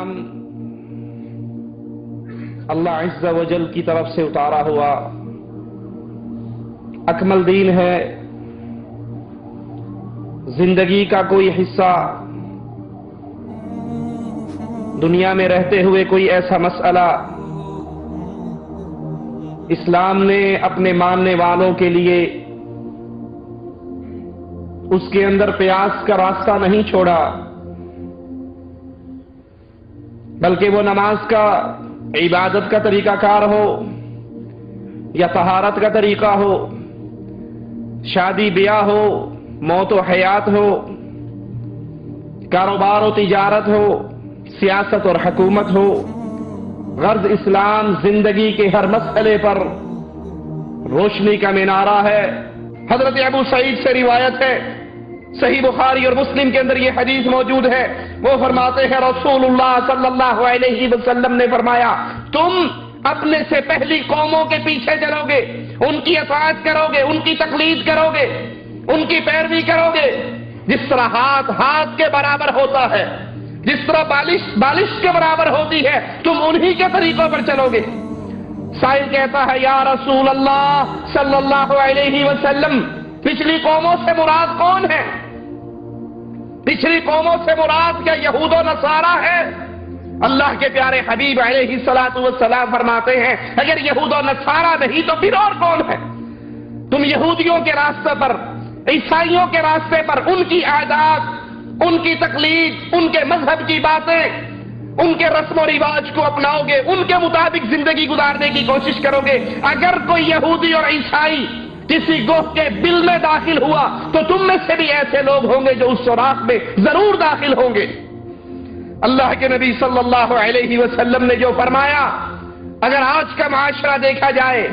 قرآن اللہ عز و جل کی طرف سے اتارا ہوا اکمل دین ہے۔ زندگی کا کوئی حصہ دنیا میں رہتے ہوئے کوئی ایسا مسئلہ اسلام نے اپنے ماننے والوں کے لیے اس کے اندر قیاس کا راستہ نہیں چھوڑا، بلکہ وہ نماز کا عبادت کا طریقہ کار ہو یا طہارت کا طریقہ ہو، شادی بیاہ ہو، موت و حیات ہو، کاروبار و تجارت ہو، سیاست اور حکومت ہو، غرض اسلام زندگی کے ہر مسئلے پر روشنی کا مینارہ ہے۔ حضرت ابو سعید سے روایت ہے، صحیح بخاری اور مسلم کے اندر یہ حدیث موجود ہے، وہ فرماتے ہیں رسول اللہ صلی اللہ علیہ وسلم نے فرمایا، تم اپنے سے پہلی قوموں کے پیچھے چلو گے، ان کی اطاعت کرو گے، ان کی تقلید کرو گے، ان کی پیروی کرو گے، جس طرح ہاتھ کے برابر ہوتا ہے، جس طرح بالش کے برابر ہوتی ہے، تم انہی کے طریقوں پر چلو گے۔ سائل کہتا ہے یا رسول اللہ صلی اللہ علیہ وسلم، پچھلی قوموں سے مراد کون ہے؟ پچھلی قوموں سے مراد کیا یہود و نصارہ ہے؟ اللہ کے پیارے حبیب علیہ الصلوۃ والسلام فرماتے ہیں اگر یہود و نصارہ نہیں تو پھر اور کون ہے؟ تم یہودیوں کے راستے پر، عیسائیوں کے راستے پر ان کی عادات، ان کی تقلید، ان کے مذہب کی باتیں، ان کے رسم و رواج کو اپناؤ گے، ان کے مطابق زندگی گزارنے کی کوشش کرو گے۔ اگر کوئی یہودی اور عیسائی کسی گروہ کے بل میں داخل ہوا تو تم میں سے بھی ایسے لوگ ہوں گے جو اس سوراخ میں ضرور داخل ہوں گے۔ اللہ کے نبی صلی اللہ علیہ وسلم نے جو فرمایا، اگر آج کا معاشرہ دیکھا جائے،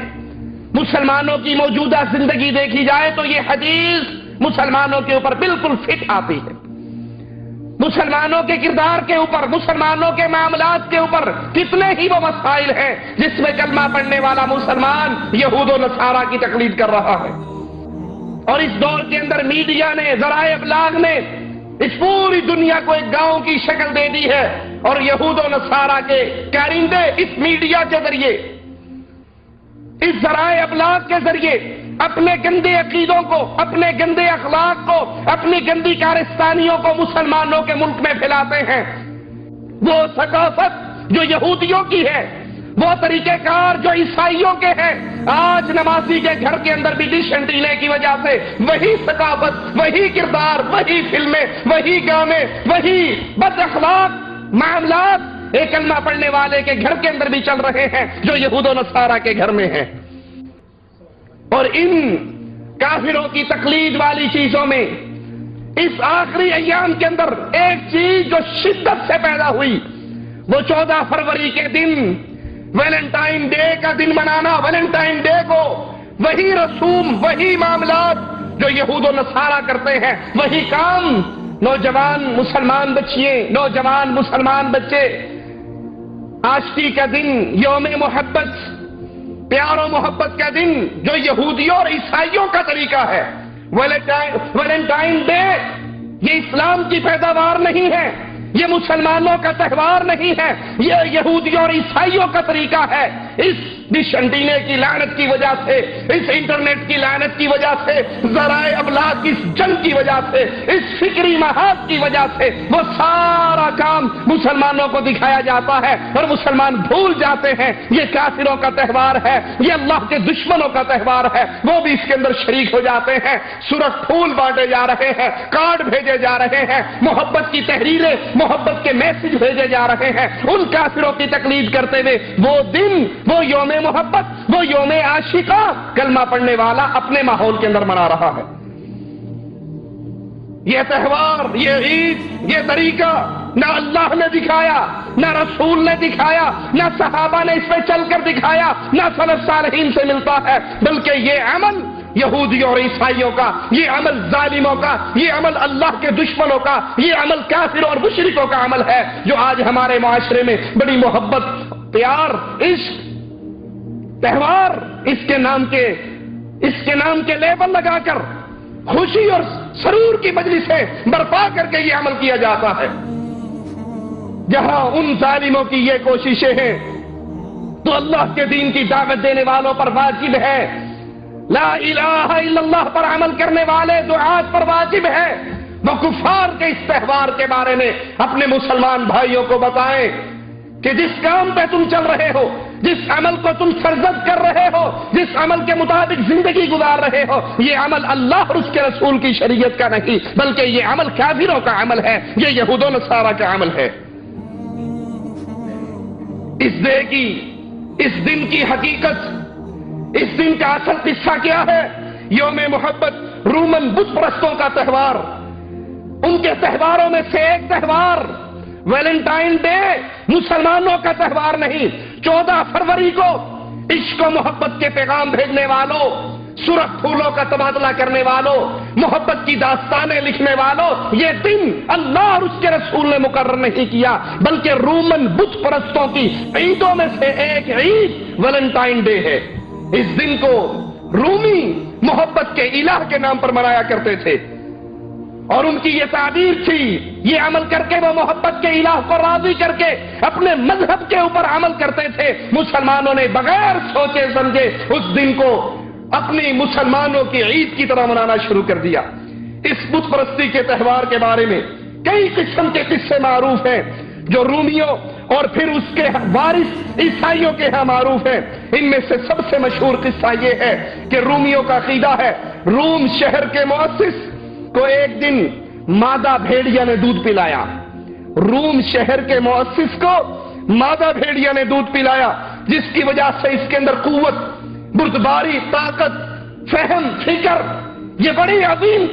مسلمانوں کی موجودہ زندگی دیکھی جائے تو یہ حدیث مسلمانوں کے اوپر بالکل فٹ آتی ہے۔ مسلمانوں کے کردار کے اوپر، مسلمانوں کے معاملات کے اوپر کتنے ہی وہ مسائل ہیں جس میں کلمہ پڑھنے والا مسلمان یہود و نصارہ کی تقلید کر رہا ہے۔ اور اس دور کے اندر میڈیا نے، ذرائع ابلاغ نے اس پوری دنیا کو ایک گاؤں کی شکل دے دی ہے، اور یہود و نصارہ کے کارندے اس میڈیا کے ذریعے، اس ذرائع ابلاغ کے ذریعے اپنے گندے عقیدوں کو، اپنے گندے اخلاق کو، اپنی گندی کارستانیوں کو مسلمانوں کے ملک میں پھیلاتے ہیں۔ وہ ثقافت جو یہودیوں کی ہے، وہ طریقہ کار جو عیسائیوں کے ہیں، آج نمازی کے گھر کے اندر بھی ڈش اینٹینے کی وجہ سے وہی ثقافت، وہی کردار، وہی فلمیں، وہی گانے، وہی بد اخلاق معاملات ایک کلمہ پڑھنے والے کے گھر کے اندر بھی چل رہے ہیں جو یہود و نصارہ کے گھر میں ہیں۔ اور ان کافروں کی تقلید والی چیزوں میں اس آخری ایام کے اندر ایک چیز جو شدت سے پیدا ہوئی، وہ 14 فروری کے دن ویلنٹائن ڈے کا دن منانا، ویلنٹائن ڈے کو وہی رسوم، وہی معاملات جو یہود و نصارہ کرتے ہیں، وہی کام نوجوان مسلمان بچیاں، نوجوان مسلمان بچے آشتی کا دن، یوم محبت، پیار و محبت کا دن جو یہودیوں اور عیسائیوں کا طریقہ ہے، ویلنٹائن ڈے، یہ اسلام کی پیداوار نہیں ہے، یہ مسلمانوں کا تہوار نہیں ہے، یہ یہودیوں اور عیسائیوں کا طریقہ ہے۔ اس ڈش اینٹینے کی لعنت کی وجہ سے، اس انٹرنیٹ کی لعنت کی وجہ سے، ذرائع ابلاغ کی اس جنگ کی وجہ سے، اس فکری محاذ کی وجہ سے وہ سارا کام مسلمانوں کو دکھایا جاتا ہے اور مسلمان بھول جاتے ہیں یہ کافروں کا تہوار ہے، یہ اللہ کے دشمنوں کا تہوار ہے، وہ بھی اس کے اندر شریک ہو جاتے ہیں۔ سرخ پھول بانٹے جا رہے ہیں، کارڈ بھیجے جا رہے ہیں، محبت کی تحریریں، محبت کے میسج بھیجے جا رہے ہیں، ان کافروں کی تقلید کرتے ہوئے وہ دن، وہ یوم محبت، وہ یوم عاشقہ کلمہ پڑھنے والا اپنے ماحول کے اندر منا رہا ہے۔ یہ تہوار، یہ عید، یہ طریقہ نہ اللہ نے دکھایا، نہ رسول نے دکھایا، نہ صحابہ نے اس پہ چل کر دکھایا، نہ سلف صالحین سے ملتا ہے، بلکہ یہ عمل یہودیوں اور عیسائیوں کا، یہ عمل ظالموں کا، یہ عمل اللہ کے دشمنوں کا، یہ عمل کافروں اور مشرکوں کا عمل ہے جو آج ہمارے معاشرے میں بڑی محبت، پیار، عشق، تہوار، اس کے نام کے لیبل لگا کر خوشی اور سرور کی مجلسیں برپا کر کے یہ عمل کیا جاتا ہے۔ جہاں ان ظالموں کی یہ کوششیں ہیں تو اللہ کے دین کی دعوت دینے والوں پر واجب ہے، لا الہ الا اللہ پر عمل کرنے والے دعات پر واجب ہے وہ کفار کے اس تہوار کے بارے میں اپنے مسلمان بھائیوں کو بتائیں کہ جس کام پہ تم چل رہے ہو، جس عمل کو تم سرزد کر رہے ہو، جس عمل کے مطابق زندگی گزار رہے ہو، یہ عمل اللہ اور اس کے رسول کی شریعت کا نہیں بلکہ یہ عمل کافروں کا عمل ہے، یہ یہود و نصارہ کا عمل ہے۔ اس دن کی حقیقت، اس دن کا اصل قصہ کیا ہے؟ یوم محبت رومن بت پرستوں کا تہوار، ان کے تہواروں میں سے ایک تہوار ویلنٹائن ڈے مسلمانوں کا تہوار نہیں۔ 14 فروری کو عشق و محبت کے پیغام بھیجنے والوں، سرخ پھولوں کا تبادلہ کرنے والوں، محبت کی داستانیں لکھنے والوں، یہ دن اللہ اور اس کے رسول نے مقرر نہیں کیا بلکہ رومن بت پرستوں کی عیدوں میں سے ایک عید ویلنٹائن ڈے ہے۔ اس دن کو رومی محبت کے الہ کے نام پر منایا کرتے تھے اور ان کی یہ تعبیر تھی، یہ عمل کر کے وہ محبت کے الہ کو راضی کر کے اپنے مذہب کے اوپر عمل کرتے تھے۔ مسلمانوں نے بغیر سوچے سمجھے اس دن کو اپنی مسلمانوں کی عید کی طرح منانا شروع کر دیا۔ اس بت پرستی کے تہوار کے بارے میں کئی قسم کے قصے معروف ہیں جو رومیوں اور پھر اس کے وارث عیسائیوں کے ہاں معروف ہیں۔ ان میں سے سب سے مشہور قصہ یہ ہے کہ رومیوں کا عقیدہ ہے، روم شہر کے مؤسس کو ایک دن مادہ بھیڑیا نے دودھ پلایا۔ روم شہر کے مؤسس کو مادہ بھیڑیا نے دودھ پلایا جس کی وجہ سے اس کے اندر قوت، بردباری، طاقت، فہم، فکر، یہ بڑی عظیم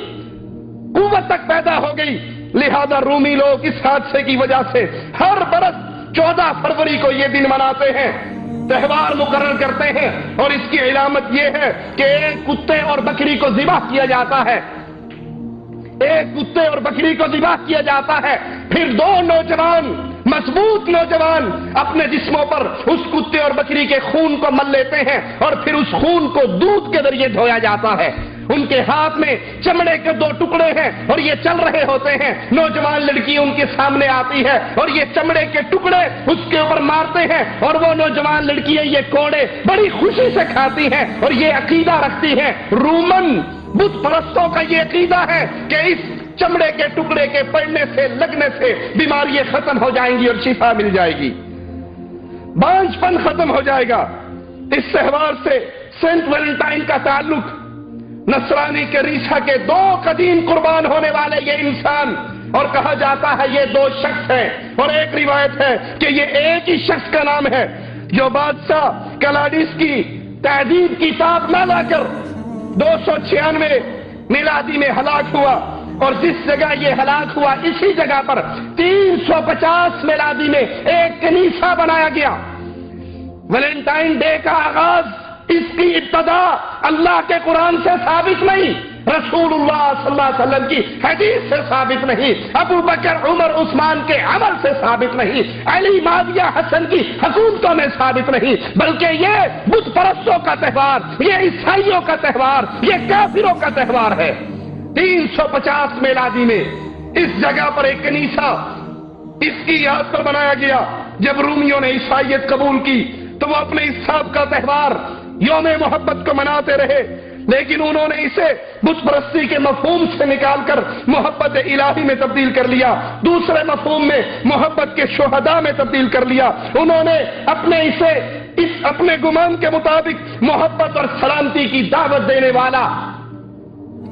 قوت تک پیدا ہو گئی۔ لہذا رومی لوگ اس حادثے کی وجہ سے ہر برس 14 فروری کو یہ دن مناتے ہیں، تہوار مقرر کرتے ہیں اور اس کی علامت یہ ہے کہ ایک کتے اور بکری کو ذبح کیا جاتا ہے، ایک کتے اور بکری کو ذبح کیا جاتا ہے، پھر 2 نوجوان، مضبوط نوجوان اپنے جسموں پر اس کتے اور بکری کے خون کو مل لیتے ہیں اور پھر اس خون کو دودھ کے ذریعے دھویا جاتا ہے۔ ان کے ہاتھ میں چمڑے کے 2 ٹکڑے ہیں اور یہ چل رہے ہوتے ہیں۔ نوجوان لڑکی ان کے سامنے آتی ہے اور یہ چمڑے کے ٹکڑے اس کے اوپر مارتے ہیں اور وہ نوجوان لڑکیاں یہ کوڑے بڑی خوشی سے کھاتی ہیں اور یہ عقیدہ رکھتی ہیں، رومن بت پرستوں کا یہ عقیدہ ہے کہ اس چمڑے کے ٹکڑے کے پڑنے سے، لگنے سے بیماریاں ختم ہو جائیں گی اور شفا مل جائے گی، بانجھ پن ختم ہو جائے گا۔ اس تہوار سے سینٹ ویلنٹائن کا تعلق نصرانی کلیسا کے 2 قدیم قربان ہونے والے یہ انسان، اور کہا جاتا ہے یہ 2 شخص ہیں، اور ایک روایت ہے کہ یہ ایک ہی شخص کا نام ہے جو بادشاہ کلاڈیس کی تہذیب کی کتاب نہ لا کر 296 میلادی میں ہلاک ہوا، اور جس جگہ یہ ہلاک ہوا اسی جگہ پر 350 میلادی میں ایک کنیسہ بنایا گیا۔ ویلنٹائن ڈے کا آغاز، اس کی ابتدا اللہ کے قرآن سے ثابت نہیں، رسول اللہ صلی اللہ علیہ وسلم کی حدیث سے ثابت نہیں، ابو بکر، عمر، عثمان کے عمل سے ثابت نہیں، علی، معاویہ، حسن کی حکومتوں میں ثابت نہیں، بلکہ یہ بت پرستوں کا تہوار، یہ عیسائیوں کا تہوار، یہ کافروں کا تہوار ہے۔ 350 میلادی میں اس جگہ پر ایک کنیسہ اس کی یاد پر بنایا گیا۔ جب رومیوں نے عیسائیت قبول کی تو وہ اپنے اس سابقہ تہوار یوم محبت کو مناتے رہے، لیکن انہوں نے اسے بت پرستی کے مفہوم سے نکال کر محبت الہی میں تبدیل کر لیا، دوسرے مفہوم میں محبت کے شہداء میں تبدیل کر لیا۔ انہوں نے اپنے گمان کے مطابق محبت اور سلامتی کی دعوت دینے والا،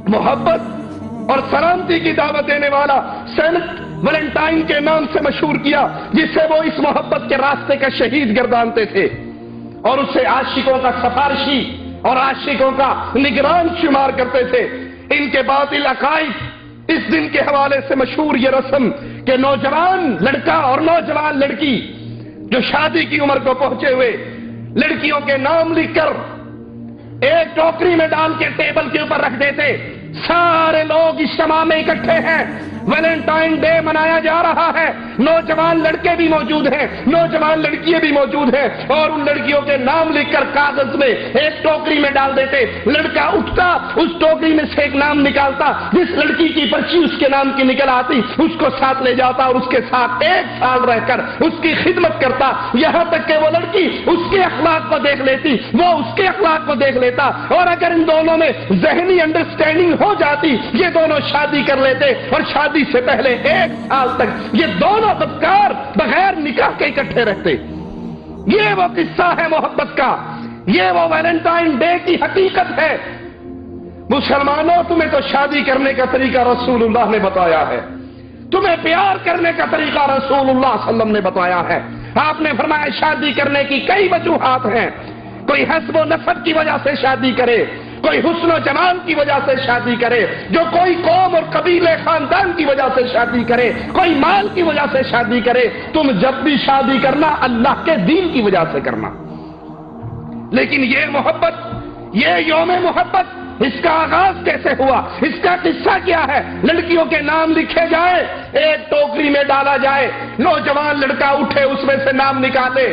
محبت اور سلامتی کی دعوت دینے والا سینٹ ویلنٹائن کے نام سے مشہور کیا، جسے وہ اس محبت کے راستے کا شہید گردانتے تھے اور اسے عاشقوں کا سفارشی اور عاشقوں کا نگران شمار کرتے تھے۔ ان کے باطل عقائد اس دن کے حوالے سے مشہور یہ رسم کہ نوجوان لڑکا اور نوجوان لڑکی جو شادی کی عمر کو پہنچے ہوئے لڑکیوں کے نام لکھ کر ایک ٹوکری میں ڈال کے ٹیبل کے اوپر رکھ دیتے، سارے لوگ اجتماع میں اکٹھے ہیں، ویلنٹائن ڈے منایا جا رہا ہے، نوجوان لڑکے بھی موجود ہیں، نوجوان لڑکیاں بھی موجود ہیں، اور ان لڑکیوں کے نام لکھ کر کاغذ میں ایک ٹوکری میں ڈال دیتے، لڑکا اٹھتا اس ٹوکری میں سے ایک نام نکالتا، جس لڑکی کی پرچی اس کے نام کی نکل آتی اس کو ساتھ لے جاتا اور اس کے ساتھ 1 سال رہ کر اس کی خدمت کرتا، یہاں تک کہ وہ لڑکی اس کے اخلاق کو دیکھ لیتی، وہ اس کے اخلاق کو دیکھ لیتا، اور اگر ان دونوں میں ذہنی انڈرسٹینڈنگ ہو جاتی یہ دونوں شادی کر لیتے، اور شادی سے پہلے 1 سال تک یہ دونوں بدکار بغیر نکاح کے اکٹھے رہتے۔ یہ وہ قصہ ہے محبت کا، یہ وہ ویلنٹائن ڈے کی حقیقت ہے۔ مسلمانوں، تمہیں تو شادی کرنے کا طریقہ رسول اللہ نے بتایا ہے، تمہیں پیار کرنے کا طریقہ رسول اللہ صلی اللہ علیہ وسلم نے بتایا ہے۔ آپ نے فرمایا شادی کرنے کی کئی وجوہات ہیں، کوئی حسب و نسب کی وجہ سے شادی کرے، کوئی حسن و جمال کی وجہ سے شادی کرے، جو کوئی قوم اور قبیلے خاندان کی وجہ سے شادی کرے، کوئی مال کی وجہ سے شادی کرے۔ تم جب بھی شادی کرنا اللہ کے دین کی وجہ سے کرنا۔ لیکن یہ محبت، یہ یوم محبت، اس کا آغاز کیسے ہوا، اس کا قصہ کیا ہے؟ لڑکیوں کے نام لکھے جائے، ایک ٹوکری میں ڈالا جائے، نوجوان لڑکا اٹھے اس میں سے نام نکالے،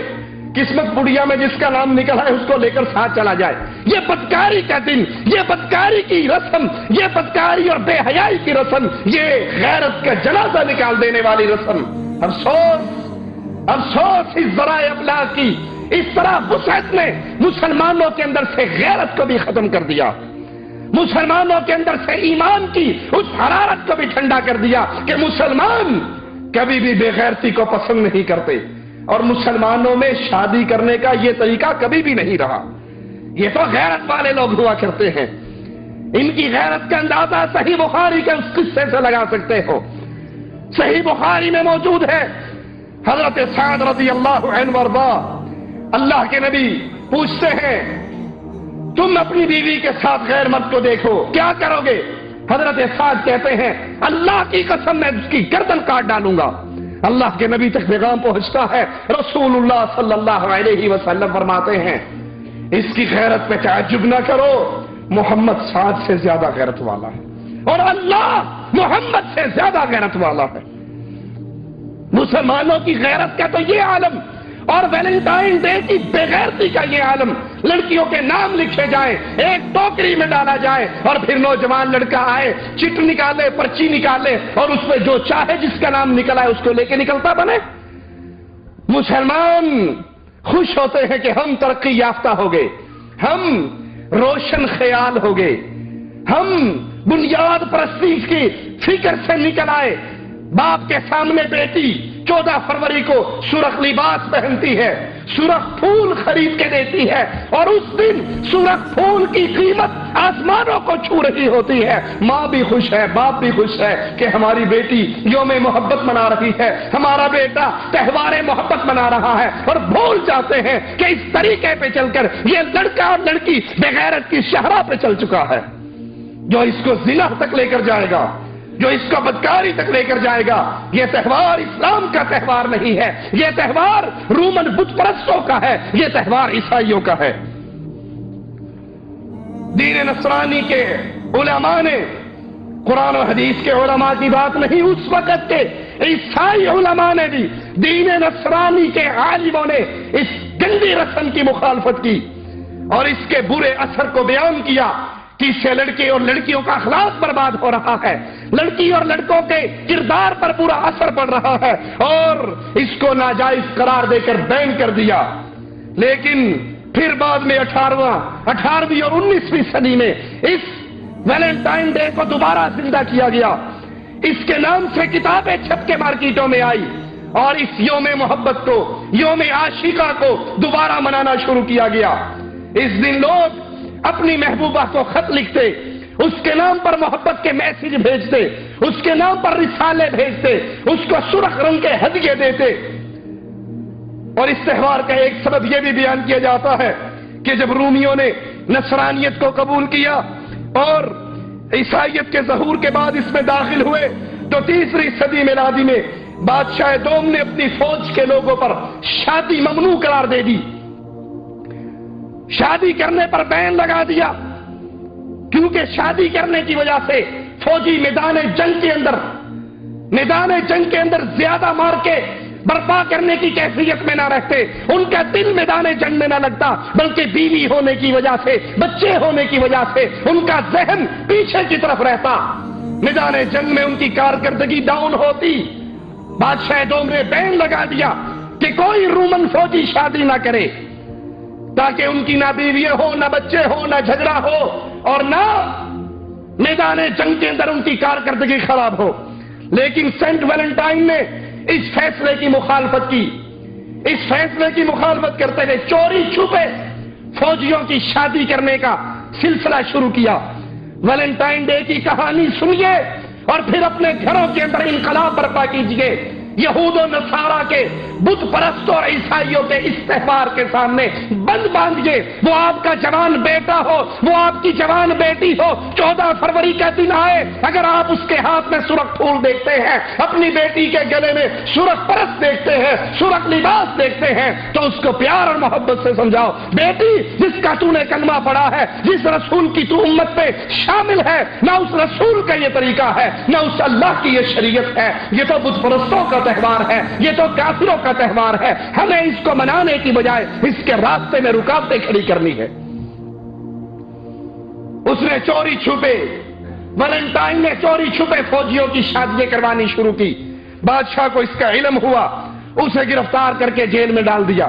قسمت بڑھیا میں جس کا نام نکلا ہے اس کو لے کر ساتھ چلا جائے۔ یہ بدکاری کا دن، یہ بدکاری کی رسم، یہ بدکاری اور بے حیائی کی رسم، یہ غیرت کا جنازہ نکال دینے والی رسم۔ افسوس، افسوس اس ذرائع ابلاغ کی، اس طرح وسعت نے مسلمانوں کے اندر سے غیرت کو بھی ختم کر دیا، مسلمانوں کے اندر سے ایمان کی اس حرارت کو بھی ٹھنڈا کر دیا کہ مسلمان کبھی بھی بے غیرتی کو پسند نہیں کرتے، اور مسلمانوں میں شادی کرنے کا یہ طریقہ کبھی بھی نہیں رہا۔ یہ تو غیرت والے لوگ ہوا کرتے ہیں، ان کی غیرت کا اندازہ صحیح بخاری کے اس قصے سے لگا سکتے ہو۔ صحیح بخاری میں موجود ہے، حضرت سعد رضی اللہ عنہ وارضا، اللہ کے نبی پوچھتے ہیں تم اپنی بیوی کے ساتھ غیر مرد کو دیکھو کیا کرو گے؟ حضرت سعد کہتے ہیں اللہ کی قسم میں اس کی گردن کاٹ ڈالوں گا۔ اللہ کے نبی تک پیغام پہنچتا ہے، رسول اللہ صلی اللہ علیہ وسلم فرماتے ہیں اس کی غیرت پہ تعجب نہ کرو، محمد سعد سے زیادہ غیرت والا ہے، اور اللہ محمد سے زیادہ غیرت والا ہے۔ مسلمانوں کی غیرت کا تو یہ عالم، اور ویلنٹائن ڈے کی بے غیرتی کا یہ عالم، لڑکیوں کے نام لکھے جائیں، ایک ٹوکری میں ڈالا جائے، اور پھر نوجوان لڑکا آئے، چٹ نکالے، پرچی نکالے، اور اس میں جو چاہے جس کا نام نکلا ہے اس کو لے کے نکلتا بنے۔ مسلمان خوش ہوتے ہیں کہ ہم ترقی یافتہ ہو گئے، ہم روشن خیال ہو گئے، ہم بنیاد پرستی کی فکر سے نکل آئے۔ باپ کے سامنے بیٹی 14 فروری کو سرخ لباس پہنتی ہے، سرخ پھول خرید کے دیتی ہے، اور اس دن سرخ پھول کی قیمت آسمانوں کو چھو رہی ہوتی ہے۔ ماں بھی خوش ہے، باپ بھی خوش ہے کہ ہماری بیٹی یوم محبت منا رہی ہے، ہمارا بیٹا تہوار محبت منا رہا ہے، اور بھول جاتے ہیں کہ اس طریقے پہ چل کر یہ لڑکا اور لڑکی بغیرت کی شہرہ پہ چل چکا ہے، جو اس کو زنا تک لے کر جائے گا، جو اس کو بدکاری تک لے کر جائے گا۔ یہ تہوار اسلام کا تہوار نہیں ہے، یہ تہوار رومن بت پرستوں کا ہے، یہ تہوار عیسائیوں کا ہے۔ دین نصرانی کے علماء نے، قرآن و حدیث کے علماء کی بات نہیں، اس وقت کے عیسائی علماء نے بھی، دین نصرانی کے عالموں نے اس گندی رسم کی مخالفت کی اور اس کے برے اثر کو بیان کیا کہ اس سے لڑکے اور لڑکیوں کا اخلاق برباد ہو رہا ہے، لڑکی اور لڑکوں کے کردار پر برا اثر پڑ رہا ہے، اور اس کو ناجائز قرار دے کر بین کر دیا۔ لیکن پھر بعد میں 18ویں اور 19ویں صدی میں اس ویلنٹائن ڈے کو دوبارہ زندہ کیا گیا، اس کے نام سے کتابیں چھپ کے مارکیٹوں میں آئی، اور اس یوم محبت کو، یوم عاشقہ کو دوبارہ منانا شروع کیا گیا۔ اس دن لوگ اپنی محبوبہ کو خط لکھتے، اس کے نام پر محبت کے میسج بھیجتے، اس کے نام پر رسالے بھیجتے، اس کو سرخ رنگ کے ہدیے دیتے۔ اور اس تہوار کا ایک سبب یہ بھی بیان کیا جاتا ہے کہ جب رومیوں نے نصرانیت کو قبول کیا اور عیسائیت کے ظہور کے بعد اس میں داخل ہوئے، تو 3ری صدی میلادی میں بادشاہ دوم نے اپنی فوج کے لوگوں پر شادی ممنوع قرار دے دی، شادی کرنے پر بین لگا دیا، کیونکہ شادی کرنے کی وجہ سے فوجی میدان جنگ کے اندر میدان جنگ کے اندر زیادہ مار کے برپا کرنے کی کیفیت میں نہ رہتے، ان کا دل میدان جنگ میں نہ لگتا، بلکہ بیوی ہونے کی وجہ سے، بچے ہونے کی وجہ سے ان کا ذہن پیچھے کی طرف رہتا، میدان جنگ میں ان کی کارکردگی ڈاؤن ہوتی۔ بادشاہ دوم نے بین لگا دیا کہ کوئی رومن فوجی شادی نہ کرے، تاکہ ان کی نہ بیوی ہو، نہ بچے ہو، نہ جھگڑا ہو، اور نہ میدان جنگ کے اندر ان کی کارکردگی خراب ہو۔ لیکن سینٹ ویلنٹائن نے اس فیصلے کی مخالفت کی، اس فیصلے کی مخالفت کرتے ہوئے چوری چھپے فوجیوں کی شادی کرنے کا سلسلہ شروع کیا۔ ویلنٹائن ڈے کی کہانی سنیے اور پھر اپنے گھروں کے اندر انقلاب برپا کیجیے۔ یہود و نصارہ کے بت پرستوں اور عیسائیوں کے استہبار کے سامنے بند باندھیے۔ وہ آپ کا جوان بیٹا ہو، وہ آپ کی جوان بیٹی ہو، 14 فروری کا دن آئے، اگر آپ اس کے ہاتھ میں سرخ پھول دیکھتے ہیں، اپنی بیٹی کے گلے میں سرخ پرست دیکھتے ہیں، سرخ لباس دیکھتے ہیں، تو اس کو پیار اور محبت سے سمجھاؤ، بیٹی جس کا تو نے کلمہ پڑھا ہے، جس رسول کی تو امت پہ شامل ہے، نہ اس رسول کا یہ طریقہ ہے، نہ اس اللہ کی یہ شریعت ہے، یہ تو بت پرستوں کا تہوار ہے، یہ تو کافروں کا تہوار ہے، ہمیں اس کو منانے کی بجائے اس کے راستے میں رکاوٹیں کھڑی کرنی ہے۔ اس نے چوری چھپے، ویلنٹائن نے چوری چھپے فوجیوں کی شادیاں کروانی شروع کی۔ بادشاہ کو اس کا علم ہوا، اسے گرفتار کر کے جیل میں ڈال دیا،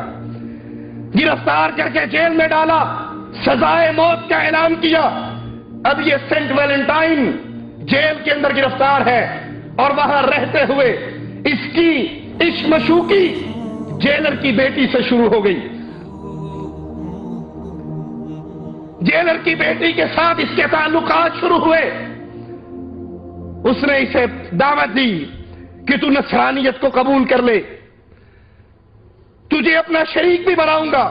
گرفتار کر کے جیل میں ڈالا، سزائے موت کا اعلان کیا۔ اب یہ سینٹ ویلنٹائن جیل کے اندر گرفتار ہے، اور وہاں رہتے ہوئے اس کی عشق مشوقی جیلر کی بیٹی سے شروع ہو گئی۔ جیلر کی بیٹی کے ساتھ اس کے تعلقات شروع ہوئے۔ اس نے اسے دعوت دی کہ تو نصرانیت کو قبول کر لے، تجھے اپنا شریک بھی بناؤں گا،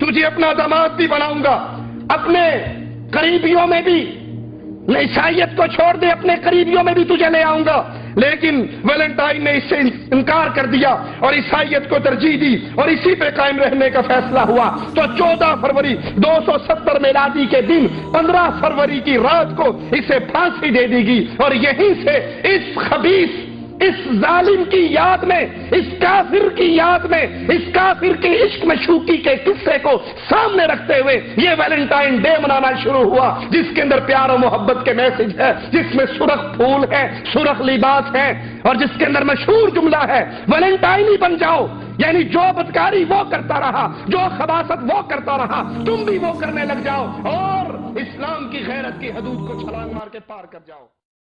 تجھے اپنا داماد بھی بناؤں گا، اپنے قریبیوں میں بھی عیسائیت کو چھوڑ دے، اپنے قریبیوں میں بھی تجھے لے آؤں گا۔ لیکن ویلنٹائن نے اس سے انکار کر دیا اور عیسائیت کو ترجیح دی، اور اسی پہ قائم رہنے کا فیصلہ ہوا۔ تو 14 فروری 270 میلادی کے دن 15 فروری کی رات کو اسے پھانسی دے دی گئی، اور یہیں سے اس خبیث، اس ظالم کی یاد میں، اس کافر کی یاد میں، اس کافر کی عشق مشوقی کے قصے کو سامنے رکھتے ہوئے یہ ویلنٹائن ڈے منانا شروع ہوا، جس کے اندر پیار و محبت کے میسج ہے، جس میں سرخ پھول ہے، سرخ لباس ہے، اور جس کے اندر مشہور جملہ ہے ویلنٹائن ہی بن جاؤ، یعنی جو بدکاری وہ کرتا رہا، جو خباثت وہ کرتا رہا، تم بھی وہ کرنے لگ جاؤ، اور اسلام کی غیرت کی حدود کو چھلانگ مار کے پار کر جاؤ۔